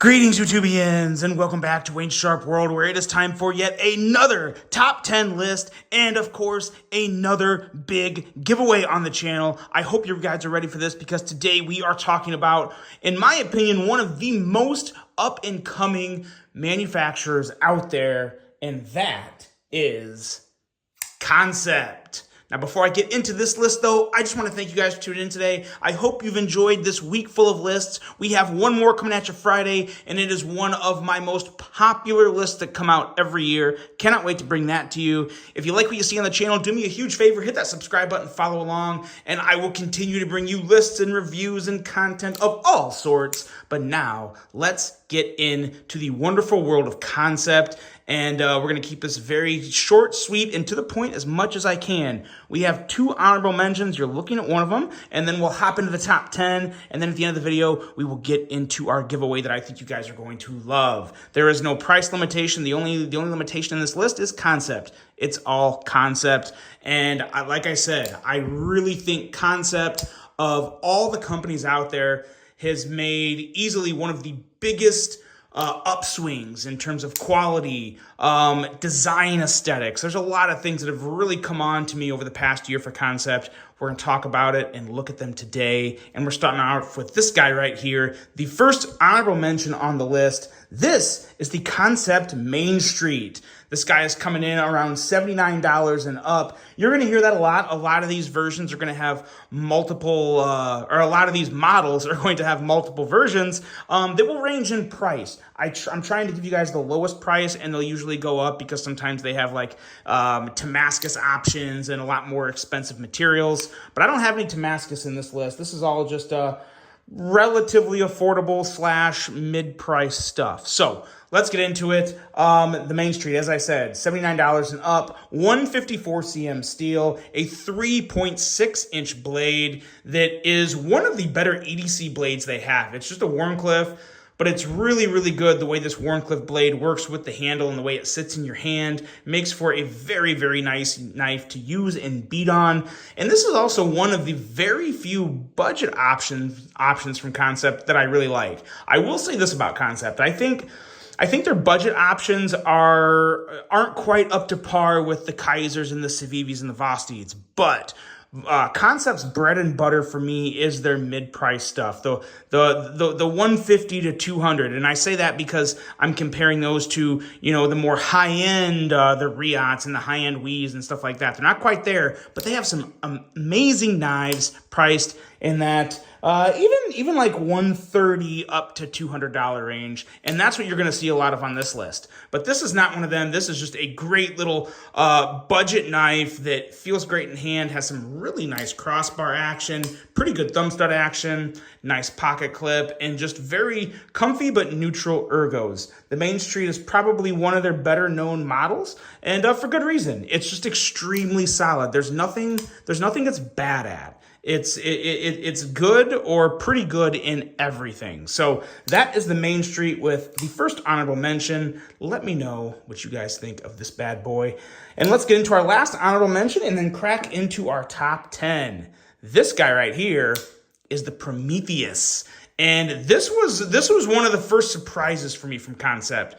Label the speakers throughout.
Speaker 1: Greetings, YouTubians, and welcome back to Wayne Sharp World, where it is time for yet another top 10 list, and of course, another big giveaway on the channel. I hope you guys are ready for this, because today we are talking about, in my opinion, one of the most up-and-coming manufacturers out there, and that is Kansept. Now, before I get into this list, though, I just want to thank you guys for tuning in today. I hope you've enjoyed this week full of lists. We have one more coming at you Friday, and it is one of my most popular lists that come out every year. Cannot wait to bring that to you. If you like what you see on the channel, do me a huge favor, hit that subscribe button, follow along, and I will continue to bring you lists and reviews and content of all sorts. But now, let's get into the wonderful world of Kansept. And we're going to keep this very short, sweet, and to the point as much as I can. We have two honorable mentions. You're looking at one of them, and then we'll hop into the top 10. And then at the end of the video, we will get into our giveaway that I think you guys are going to love. There is no price limitation. The only limitation in this list is Kansept. It's all Kansept. And like I said, I really think Kansept, of all the companies out there, has made easily one of the biggest upswings in terms of quality, design aesthetics. There's a lot of things that have really come on to me over the past year for Kansept. We're going to talk about it and look at them today. And we're starting out with this guy right here, the first honorable mention on the list. This is the Kansept Main Street. This guy is coming in around $79 and up. You're going to hear that a lot. A lot of these versions are going to have multiple, or a lot of these models are going to have multiple versions that will range in price. I'm trying to give you guys the lowest price, and they'll usually go up because sometimes they have like Damascus options and a lot more expensive materials. But I don't have any Damascus in this list. This is all just relatively affordable / mid-price stuff. So let's get into it. The Main Street, as I said, $79 and up, 154 cm steel, a 3.6-inch blade that is one of the better EDC blades they have. It's just a Wharncliffe, but it's really, really good the way this Wharncliffe blade works with the handle and the way it sits in your hand. Makes for a very, very nice knife to use and beat on. And this is also one of the very few budget options from Kansept that I really like. I will say this about Kansept. I think their budget options aren't quite up to par with the Kaisers and the Civivis and the Vostids, but Kansept's bread and butter for me is their mid-price stuff, the 150 to 200, and I say that because I'm comparing those to, you know, the more high-end, the Riots and the high-end Wies and stuff like that. They're not quite there, but they have some amazing knives priced in that even like $130 up to $200 range, and that's what you're going to see a lot of on this list. But this is not one of them. This is just a great little budget knife that feels great in hand, has some really nice crossbar action, pretty good thumb stud action, nice pocket clip, and just very comfy but neutral ergos. The Main Street is probably one of their better known models, and for good reason. It's just extremely solid. There's nothing it's bad at. It's good or pretty good in everything. So that is the Main Street with the first honorable mention. Let me know what you guys think of this bad boy. And let's get into our last honorable mention and then crack into our top 10. This guy right here is the Prometheus. And this was one of the first surprises for me from Kansept.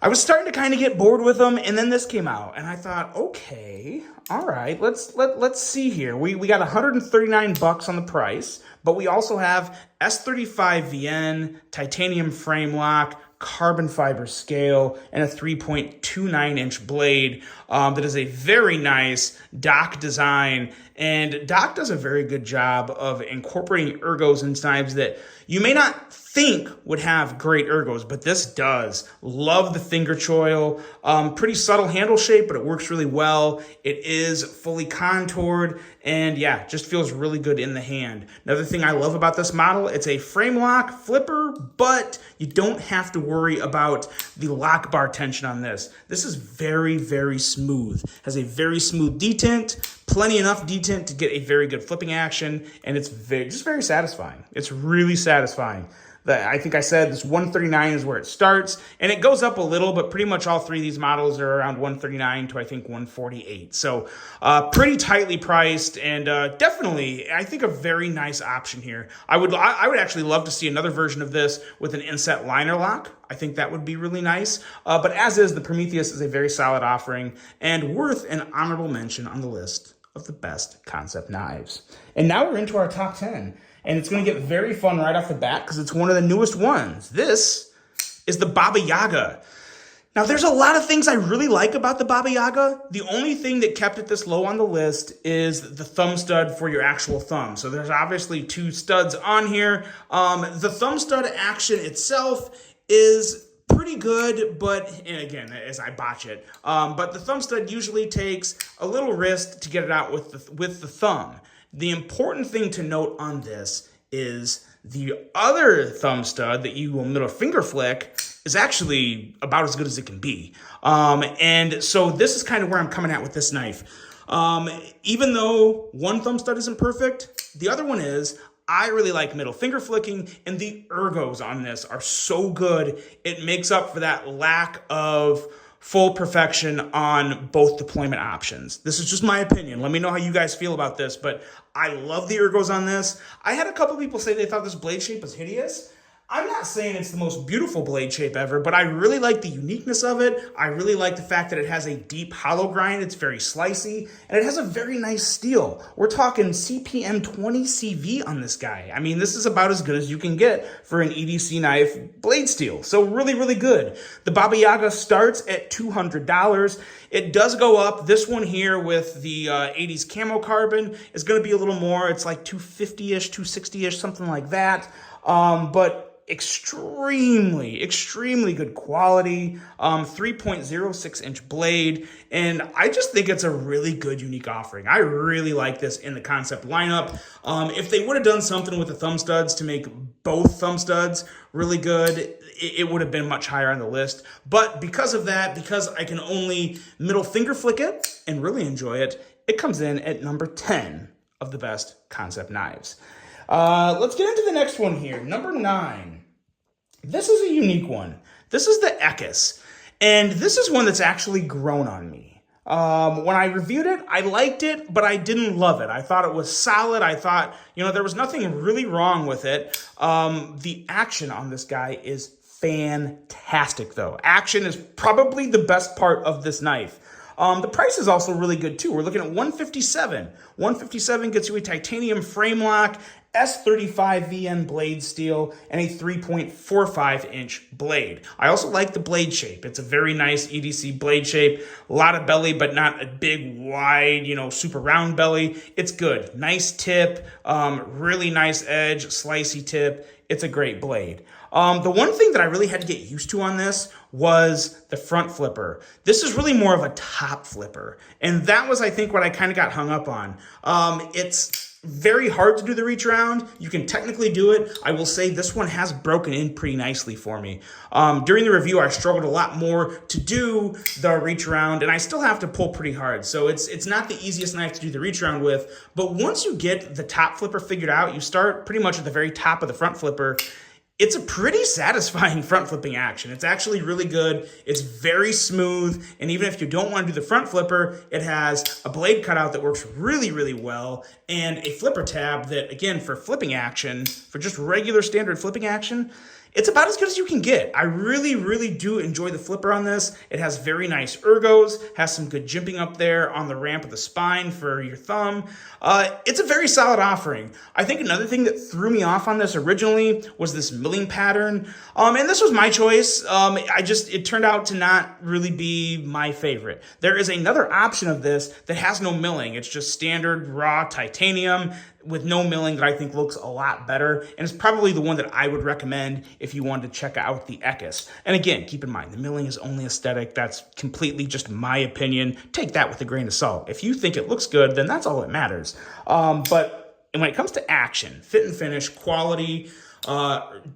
Speaker 1: I was starting to kind of get bored with them, and then this came out, and I thought, okay, all right, let's see here. We got $139 on the price, but we also have S35VN, titanium frame lock, carbon fiber scale, and a 3.29-inch blade that is a very nice Doc design. And Doc does a very good job of incorporating ergos and knives that you may not think would have great ergos, but this does. Love the finger choil. Pretty subtle handle shape, but it works really well. It is fully contoured, and yeah, just feels really good in the hand. Another thing I love about this model, it's a frame lock flipper, but you don't have to worry about the lock bar tension on this. This is very, very smooth. Has a very smooth detent, plenty enough detent to get a very good flipping action, and it's just very satisfying. It's really satisfying. I think I said this 139 is where it starts, and it goes up a little, but pretty much all three of these models are around 139 to I think 148. So pretty tightly priced, and definitely I think a very nice option here. I would actually love to see another version of this with an inset liner lock. I think that would be really nice. But as is, the Prometheus is a very solid offering and worth an honorable mention on the list of the best Kansept knives. And now we're into our top 10. And it's going to get very fun right off the bat because it's one of the newest ones. This is the Baba Yaga. Now, there's a lot of things I really like about the Baba Yaga. The only thing that kept it this low on the list is the thumb stud for your actual thumb. So there's obviously two studs on here. The thumb stud action itself is pretty good, but, and again, as I botch it, but the thumb stud usually takes a little wrist to get it out with the thumb. The important thing to note on this is the other thumb stud that you will middle finger flick is actually about as good as it can be. And so this is kind of where I'm coming at with this knife. Even though one thumb stud isn't perfect, the other one is. I really like middle finger flicking, and the ergos on this are so good. It makes up for that lack of full perfection on both deployment options. This is just my opinion. Let me know how you guys feel about this, but I love the ergos on this. I had a couple people say they thought this blade shape was hideous. I'm not saying it's the most beautiful blade shape ever, but I really like the uniqueness of it. I really like the fact that it has a deep hollow grind. It's very slicey, and it has a very nice steel. We're talking CPM 20 CV on this guy. I mean, this is about as good as you can get for an EDC knife blade steel. So really, really good. The Baba Yaga starts at $200. It does go up. This one here with the 80s camo carbon is going to be a little more. It's like 250-ish, 260-ish, something like that. But extremely good quality, 3.06 inch blade, and I just think it's a really good, unique offering. I really like this in the Kansept lineup. If they would have done something with the thumb studs to make both thumb studs really good, it would have been much higher on the list. But because of that, because I can only middle finger flick it and really enjoy it, it comes in at number 10 of the best Kansept knives. Let's get into the next one here. Number 9. This is a unique one. This is the Echus. And this is one that's actually grown on me. When I reviewed it, I liked it, but I didn't love it. I thought it was solid. I thought, there was nothing really wrong with it. The action on this guy is fantastic, though. Action is probably the best part of this knife. The price is also really good, too. We're looking at $157. $157 gets you a titanium frame lock, S35 VN blade steel, and a 3.45-inch blade. I also like the blade shape. It's a very nice EDC blade shape. A lot of belly, but not a big, wide, super round belly. It's good. Nice tip, really nice edge, slicey tip. It's a great blade. The one thing that I really had to get used to on this was the front flipper. This is really more of a top flipper. And that was, I think, what I kind of got hung up on. It's very hard to do the reach around. You can technically do it. I will say this one has broken in pretty nicely for me. During the review, I struggled a lot more to do the reach around, and I still have to pull pretty hard. So it's not the easiest knife to do the reach around with, but once you get the top flipper figured out, you start pretty much at the very top of the front flipper. It's a pretty satisfying front flipping action. It's actually really good. It's very smooth. And even if you don't want to do the front flipper, it has a blade cutout that works really, really well. And a flipper tab that, again, for flipping action, for just regular standard flipping action, it's about as good as you can get. I really, really do enjoy the flipper on this. It has very nice ergos, has some good jimping up there on the ramp of the spine for your thumb. It's a very solid offering. I think another thing that threw me off on this originally was this milling pattern. And this was my choice. It turned out to not really be my favorite. There is another option of this that has no milling. It's just standard raw titanium with no milling that I think looks a lot better. And it's probably the one that I would recommend if you wanted to check out the Echus. And again, keep in mind, the milling is only aesthetic. That's completely just my opinion. Take that with a grain of salt. If you think it looks good, then that's all that matters. But when it comes to action, fit and finish, quality,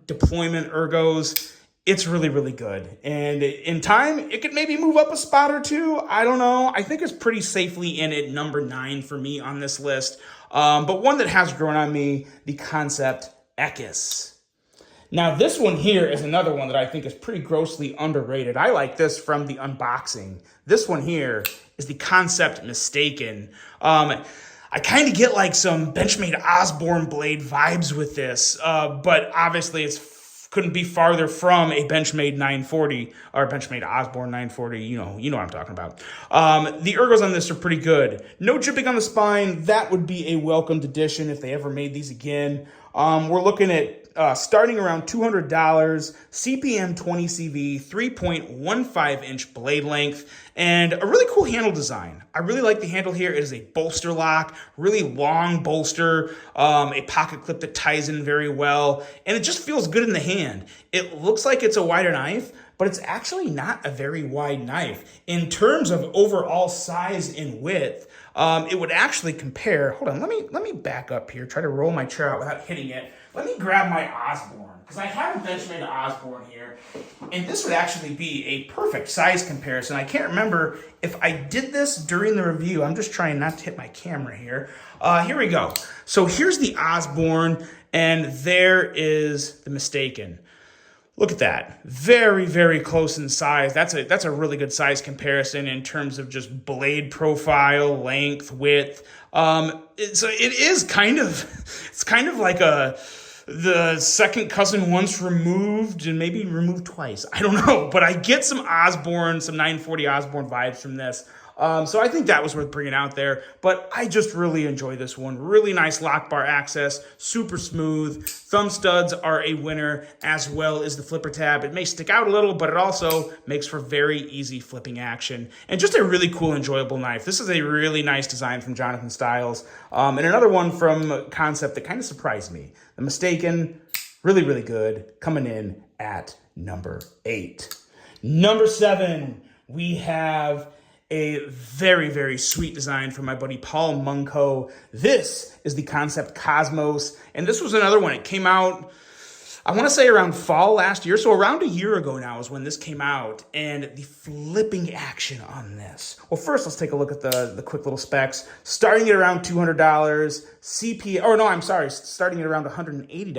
Speaker 1: deployment, ergos, it's really, really good. And in time, it could maybe move up a spot or two. I don't know. I think it's pretty safely in at number 9 for me on this list. But one that has grown on me, the Kansept Echis. Now, this one here is another one that I think is pretty grossly underrated. I like this from the unboxing. This one here is the Kansept Mistaken. I kind of get like some Benchmade Osborne blade vibes with this, but obviously couldn't be farther from a Benchmade 940 or Benchmade Osborne 940. You know what I'm talking about. The ergos on this are pretty good. No jipping on the spine. That would be a welcomed addition if they ever made these again. We're looking at starting around $200, CPM 20CV, 3.15-inch blade length, and a really cool handle design. I really like the handle here. It is a bolster lock, really long bolster, a pocket clip that ties in very well, and it just feels good in the hand. It looks like it's a wider knife, but it's actually not a very wide knife. In terms of overall size and width, it would actually compare. Hold on, let me back up here, try to roll my chair out without hitting it. Let me grab my Osborne, because I have a Benchmade Osborne here, and this would actually be a perfect size comparison. I can't remember if I did this during the review. I'm just trying not to hit my camera here. Here we go. So here's the Osborne, and there is the Mistaken. Look at that. Very, very close in size. That's a really good size comparison in terms of just blade profile, length, width. So it is kind of like the second cousin once removed and maybe removed twice. I don't know, but I get some Osborne, some 940 Osborne vibes from this. So I think that was worth bringing out there, but I just really enjoy this one. Really nice lock bar access, super smooth. Thumb studs are a winner, as well as the flipper tab. It may stick out a little, but it also makes for very easy flipping action and just a really cool, enjoyable knife. This is a really nice design from Jonathan Stiles. And another one from Kansept that kind of surprised me. The Mistaken, really, really good, coming in at number 8. Number 7, we have a very, very sweet design from my buddy Paul Munko. This is the Kansept Cosmos, and this was another one. It came out, I want to say around fall last year, so around a year ago now is when this came out, and the flipping action on this. Well, first let's take a look at the quick little specs. Starting at around $200, starting at around $180,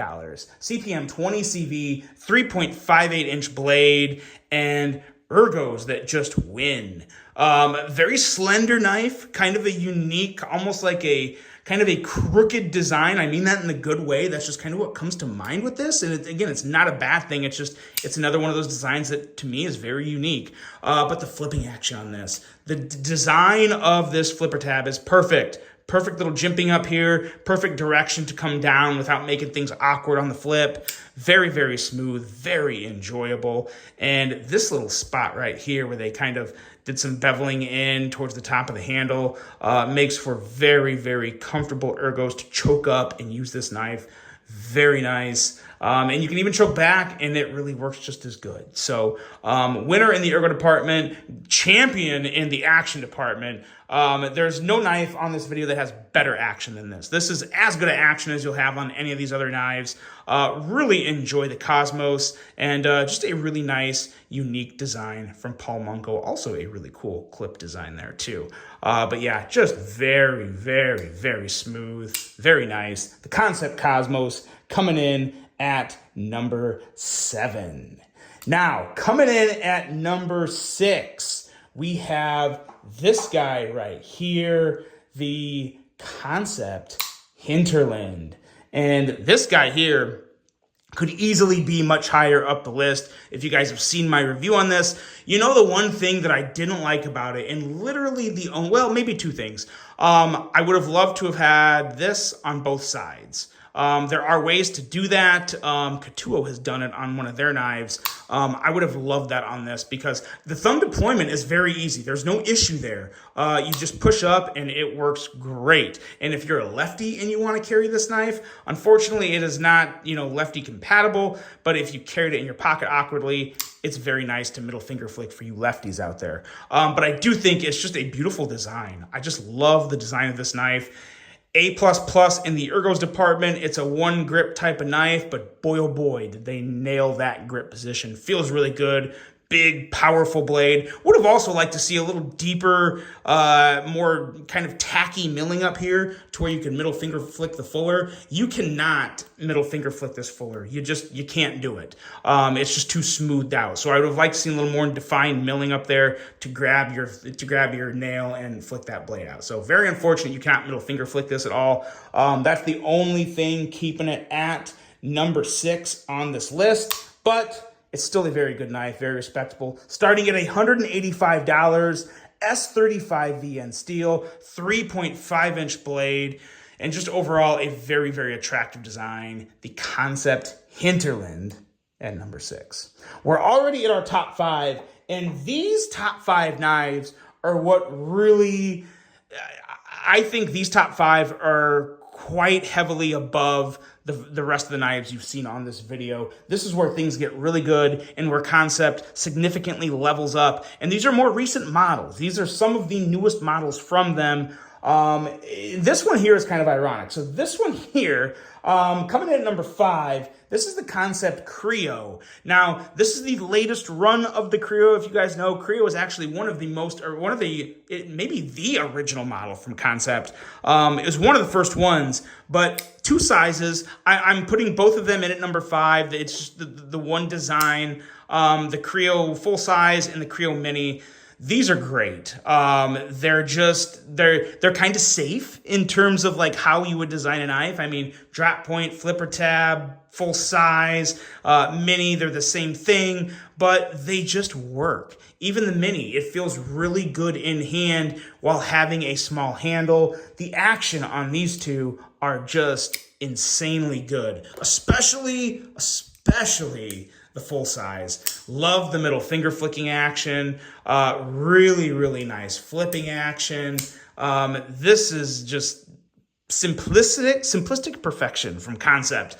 Speaker 1: CPM 20 CV, 3.58-inch blade, and ergos that just win. Very slender knife, kind of a unique, almost like a kind of a crooked design. I mean that in the good way. That's just kind of what comes to mind with this. And again, it's not a bad thing. It's another one of those designs that to me is very unique. But the flipping action on this, the design of this flipper tab is perfect. Perfect little jimping up here, perfect direction to come down without making things awkward on the flip. Very, very smooth, very enjoyable. And this little spot right here where they kind of did some beveling in towards the top of the handle makes for very, very comfortable ergos to choke up and use this knife. Very nice. And you can even choke back and it really works just as good. So winner in the ergo department, champion in the action department. There's no knife on this video that has better action than this. This is as good an action as you'll have on any of these other knives. Really enjoy the Cosmos, and just a really nice, unique design from Paul Munko. Also a really cool clip design there too. But yeah, just very, very, very smooth, very nice. The Kansept Cosmos coming in at number 7. Now, coming in at number 6, we have this guy right here, the Kansept Hinterland. And this guy here could easily be much higher up the list. If you guys have seen my review on this, you know the one thing that I didn't like about it, and literally maybe two things. I would have loved to have had this on both sides. There are ways to do that. Creo has done it on one of their knives. I would have loved that on this because the thumb deployment is very easy. There's no issue there. You just push up and it works great. And if you're a lefty and you want to carry this knife, unfortunately it is not, lefty compatible, but if you carried it in your pocket awkwardly, it's very nice to middle finger flick for you lefties out there. But I do think it's just a beautiful design. I just love the design of this knife. A++ in the ergos department. It's a one grip type of knife, but boy, oh boy, did they nail that grip position. Feels really good. big, powerful blade. Would have also liked to see a little deeper, more kind of tacky milling up here to where you can middle finger flick the fuller. You cannot middle finger flick this fuller. You can't do it. It's just too smoothed out. So I would have liked to see a little more defined milling up there to grab your nail and flick that blade out. So very unfortunate you cannot middle finger flick this at all. That's the only thing keeping it at number 6 on this list, but it's still a very good knife, very respectable. Starting at $185, S35 VN steel, 3.5-inch blade, and just overall a very, very attractive design. The Kansept Hinterland at number 6. We're already at our top 5, and these top 5 knives are what really, I think these top 5 are quite heavily above the rest of the knives you've seen on this video. This is where things get really good and where Kansept significantly levels up. And these are more recent models. These are some of the newest models from them. This one here is kind of ironic. So this one here, coming in at number 5, this is the Kansept Kryo. Now, this is the latest run of the Creo. If you guys know, Creo is actually maybe the original model from Kansept. It was one of the first ones, but 2 sizes. I'm putting both of them in at number 5. It's just the one design, the Creo full size and the Creo mini. These are great. They're kind of safe in terms of like how you would design a knife. I mean, drop point, flipper tab, full size, mini, they're the same thing, but they just work. Even the mini, it feels really good in hand while having a small handle. The action on these two are just insanely good, especially the full size. Love the middle finger flicking action. Really, really nice flipping action. This is just simplistic perfection from Kansept.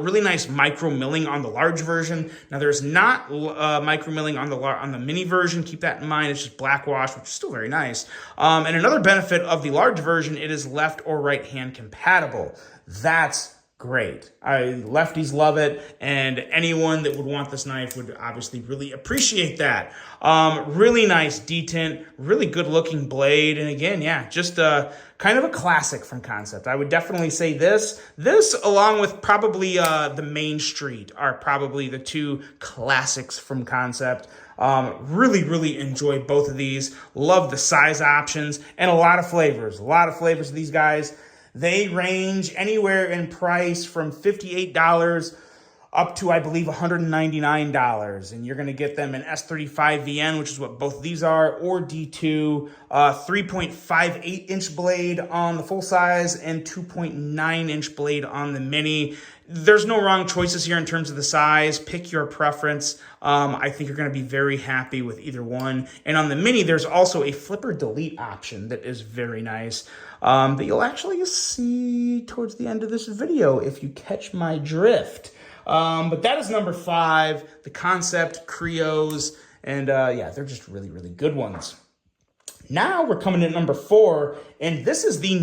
Speaker 1: Really nice micro milling on the large version. Now there's not micro milling on the mini version. Keep that in mind. It's just black wash, which is still very nice. And another benefit of the large version, it is left or right hand compatible. That's great. Lefties love it, and anyone that would want this knife would obviously really appreciate that. Really nice detent, really good looking blade, and again, yeah, just kind of a classic from Kansept. I would definitely say this along with probably the Main Street are probably the 2 classics from Kansept. Really, really enjoy both of these. Love the size options and a lot of flavors. A lot of flavors of these guys. They range anywhere in price from $58 up to, I believe, $199. And you're going to get them in S35 VN, which is what both of these are, or D2, 3.58-inch blade on the full size and 2.9-inch blade on the mini. There's no wrong choices here in terms of the size. Pick your preference. I think you're going to be very happy with either one. And on the mini, there's also a flipper delete option that is very nice that you'll actually see towards the end of this video if you catch my drift. But that is number 5, the Kansept Kryos. And yeah, they're just really, really good ones. Now we're coming in number 4, and this is the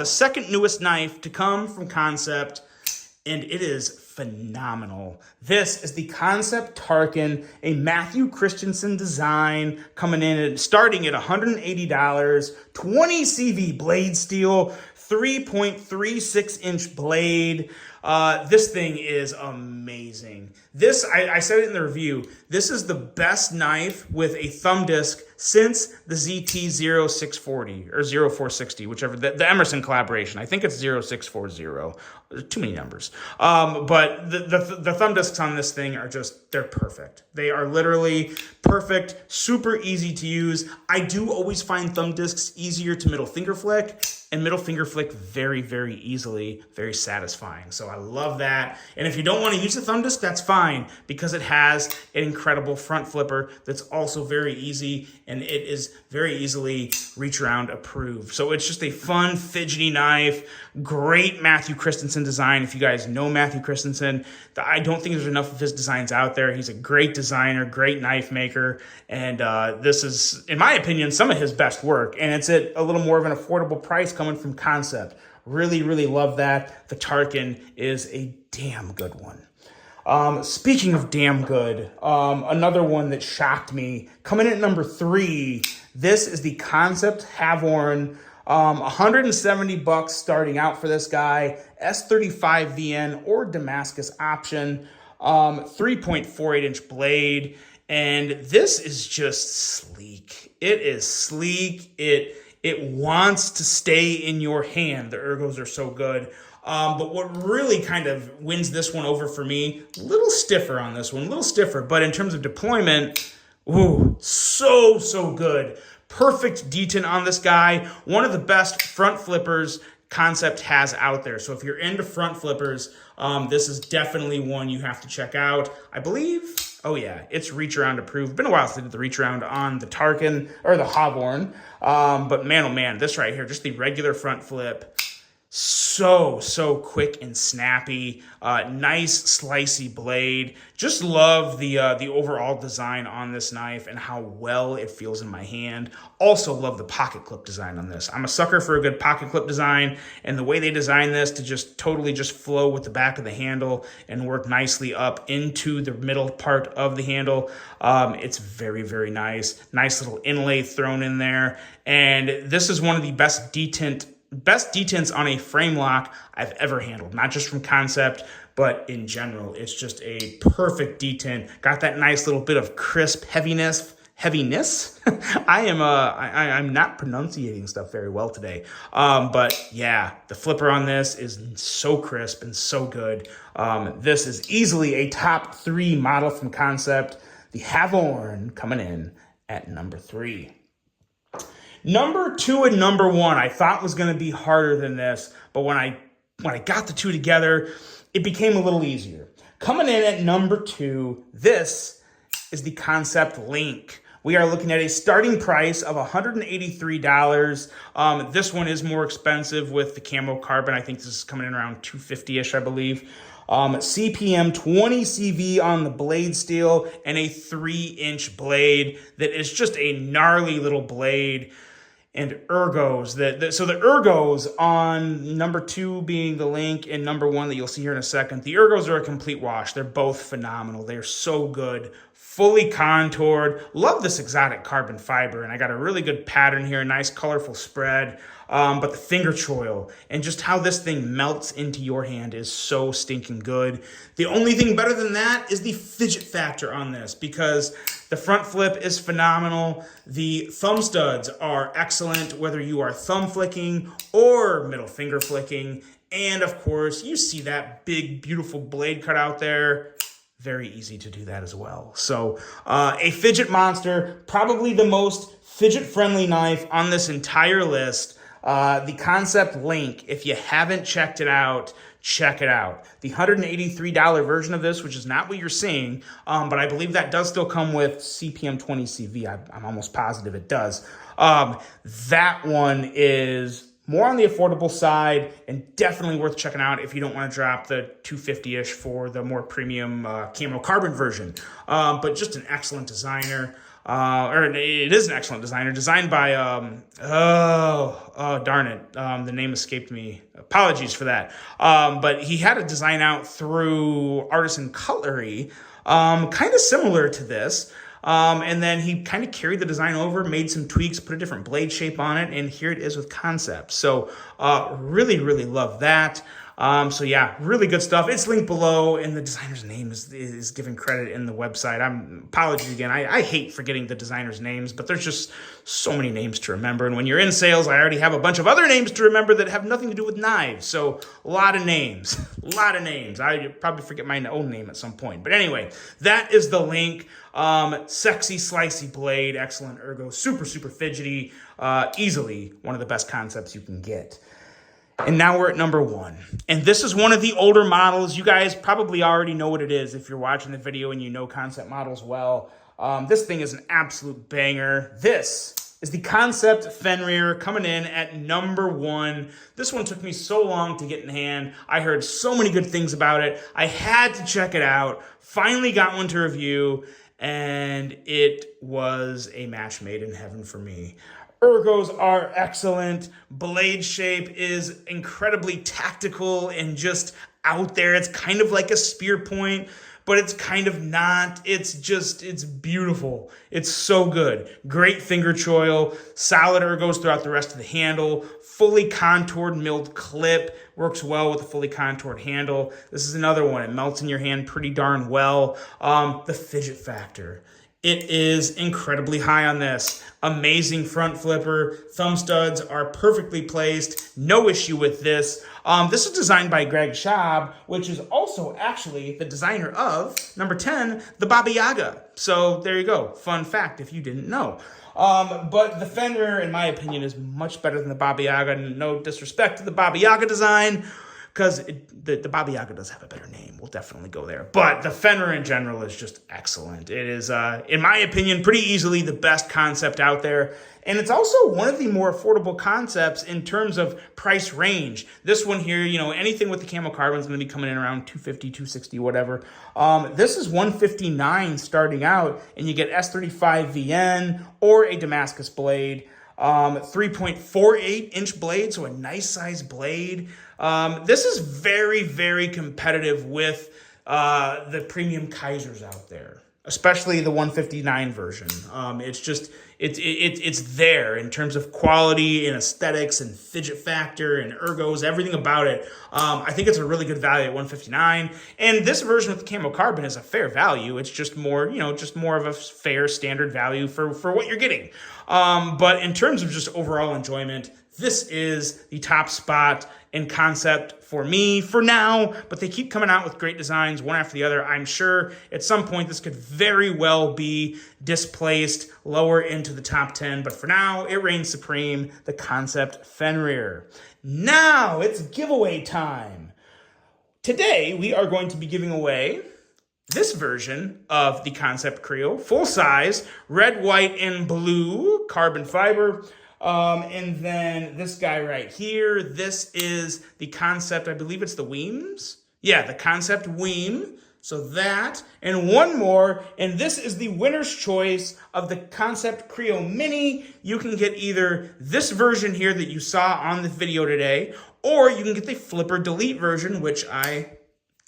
Speaker 1: second newest knife to come from Kansept, and it is phenomenal. This is the Kansept Tarkin, a Matthew Christensen design, coming in and starting at $180, 20 CV blade steel, 3.36-inch blade. This thing is amazing. This, I said it in the review, this is the best knife with a thumb disc since the ZT-0640 or 0460, whichever, the Emerson collaboration. I think it's 0640. There's too many numbers. But the thumb discs on this thing are just, they're perfect. They are literally perfect, super easy to use. I do always find thumb discs easier to middle finger flick, and middle finger flick very, very easily, very satisfying. So I love that. And if you don't want to use the thumb disc, that's fine, because it has an incredible front flipper that's also very easy, and it is very easily reach around approved. So it's just a fun, fidgety knife. Great Matthew Christensen design. If you guys know Matthew Christensen, I don't think there's enough of his designs out there. He's a great designer, great knife maker, and this is, in my opinion, some of his best work, and it's at a little more of an affordable price coming from Kansept. Really, really love that. The Tarkin is a damn good one. Speaking of damn good, another one that shocked me, coming in at number 3, this is the Kansept Havorn. $170 starting out for this guy, S35 VN or Damascus option, 3.48 inch blade, and this is just sleek. It is sleek. It wants to stay in your hand. The ergos are so good. But what really kind of wins this one over for me, a little stiffer on this one, a little stiffer, but in terms of deployment, ooh, so good. Perfect detent on this guy. One of the best front flippers Kansept has out there. So if you're into front flippers, this is definitely one you have to check out. I believe, oh yeah, it's reach around approved. Been a while since I did the reach around on the Tarkin or the Havorn. But man, oh man, this right here, just the regular front flip. So quick and snappy, nice slicey blade. Just love the overall design on this knife and how well it feels in my hand. Also love the pocket clip design on this. I'm a sucker for a good pocket clip design, and the way they design this to just totally just flow with the back of the handle and work nicely up into the middle part of the handle. It's very nice. Nice little inlay thrown in there, and this is one of the best detents on a frame lock I've ever handled, not just from Kansept, but in general. It's just a perfect detent. Got that nice little bit of crisp heaviness. I'm not pronunciating stuff very well today. But yeah, the flipper on this is so crisp and so good. This is easily a top 3 model from Kansept. The Havorn coming in at number 3. Number 2 and number 1 I thought was going to be harder than this, but when I got the two together, it became a little easier. Coming in at number 2, this is the Kansept Link. We are looking at a starting price of $183. This one is more expensive with the camo carbon. I think this is coming in around $250-ish, I believe. CPM 20 CV on the blade steel and a 3-inch blade that is just a gnarly little blade. And ergos, so the ergos on number 2 being the Link and number 1 that you'll see here in a second, the ergos are a complete wash. They're both phenomenal. They're so good. Fully contoured. Love this exotic carbon fiber, and I got a really good pattern here, a nice colorful spread. But the finger choil and just how this thing melts into your hand is so stinking good. The only thing better than that is the fidget factor on this, because the front flip is phenomenal. The thumb studs are excellent, whether you are thumb flicking or middle finger flicking. And of course, you see that big, beautiful blade cut out there. Very easy to do that as well. So a fidget monster, probably the most fidget-friendly knife on this entire list. The Kansept Link, if you haven't checked it out, check it out. The $183 version of this, which is not what you're seeing, but I believe that does still come with CPM 20 CV. I'm almost positive it does. That one is more on the affordable side and definitely worth checking out if you don't want to drop the $250-ish for the more premium camo carbon version. But just an excellent designer. Or it is an excellent designer, designed by, darn it, the name escaped me. Apologies for that. But he had a design out through Artisan Cutlery, kind of similar to this. And then he kind of carried the design over, made some tweaks, put a different blade shape on it, and here it is with Kansept. So really love that. So yeah, really good stuff. It's linked below, and the designer's name is given credit in the website. Apologies again. I hate forgetting the designer's names, but there's just so many names to remember. And when you're in sales, I already have a bunch of other names to remember that have nothing to do with knives. So a lot of names, I probably forget my own name at some point. But anyway, that is the Link. Sexy, slicey blade, excellent ergo, super fidgety, easily one of the best Kansepts you can get. And now we're at number 1. And this is one of the older models. You guys probably already know what it is if you're watching the video and you know Kansept models well. This thing is an absolute banger. This is the Kansept Fenrir coming in at number 1. This one took me so long to get in hand. I heard so many good things about it. I had to check it out. Finally got one to review, and it was a match made in heaven for me. Ergos are excellent. Blade shape is incredibly tactical and just out there. It's kind of like a spear point, but it's kind of not. It's beautiful. It's so good. Great finger choil, solid ergos throughout the rest of the handle, fully contoured milled clip, works well with a fully contoured handle. This is another one. It melts in your hand pretty darn well. The fidget factor. It is incredibly high on this. Amazing front flipper. Thumb studs are perfectly placed. No issue with this. This is designed by Greg Schaub, which is also actually the designer of, number 10, the Baba Yaga. So there you go. Fun fact if you didn't know. But the Fen Rear, in my opinion, is much better than the Baba Yaga. No disrespect to the Baba Yaga design, because the Baba Yaga does have a better name. We'll definitely go there. But the Fen Rear in general is just excellent. It is, in my opinion, pretty easily the best concept out there. And it's also one of the more affordable concepts in terms of price range. This one here, you know, anything with the camo carbon is going to be coming in around $250, $260, whatever. This is $159 starting out, and you get S35 VN or a Damascus blade. 3.48 inch blade, so a nice size blade. This is very, very competitive with the premium Kaisers out there, especially the 159 version. It's just, it's there in terms of quality and aesthetics and fidget factor and ergos, everything about it. I think it's a really good value at 159. And this version with the camo carbon is a fair value. It's just more, you know, just more of a fair standard value for what you're getting. But in terms of just overall enjoyment, this is the top spot in Kansept for me for now, but they keep coming out with great designs one after the other. I'm sure at some point this could very well be displaced lower into the top 10, but for now it reigns supreme, the Kansept Fen Rear. Now it's giveaway time. Today we are going to be giving away this version of the Kansept Kryo, full size, red, white, and blue carbon fiber. And then this guy right here, this is the Kansept, I believe it's the Weems. Yeah, the Kansept Weem. So that, and one more, and this is the winner's choice of the Kansept Kryo Mini. You can get either this version here that you saw on the video today, or you can get the Flipper Delete version, which I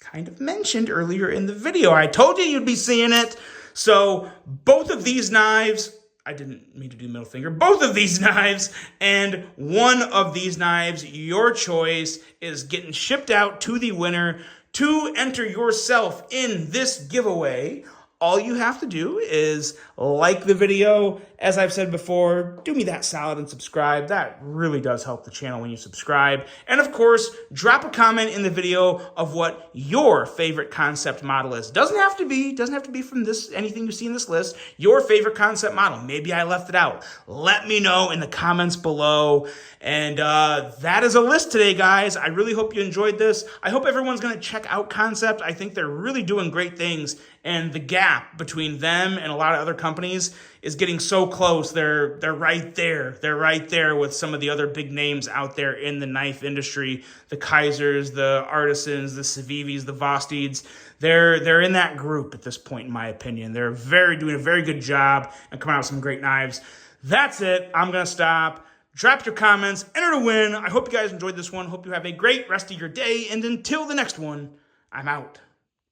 Speaker 1: kind of mentioned earlier in the video. I told you you'd be seeing it. So both of these knives, I didn't mean to do middle finger, both of these knives and one of these knives, your choice, is getting shipped out to the winner. To enter yourself in this giveaway, all you have to do is like the video. As I've said before, do me that solid and subscribe. That really does help the channel when you subscribe. And of course, drop a comment in the video of what your favorite concept model is. Doesn't have to be from this, anything you see in this list. Your favorite concept model. Maybe I left it out. Let me know in the comments below. And that is a list today, guys. I really hope you enjoyed this. I hope everyone's going to check out Kansept. I think they're really doing great things. And the gap between them and a lot of other companies is getting so close. They're right there. They're right there with some of the other big names out there in the knife industry. The Kaisers, the Artisans, the Civivis, the Vostids. They're in that group at this point, in my opinion. They're doing a very good job and coming out with some great knives. That's it. I'm going to stop. Drop your comments. Enter to win. I hope you guys enjoyed this one. Hope you have a great rest of your day. And until the next one, I'm out.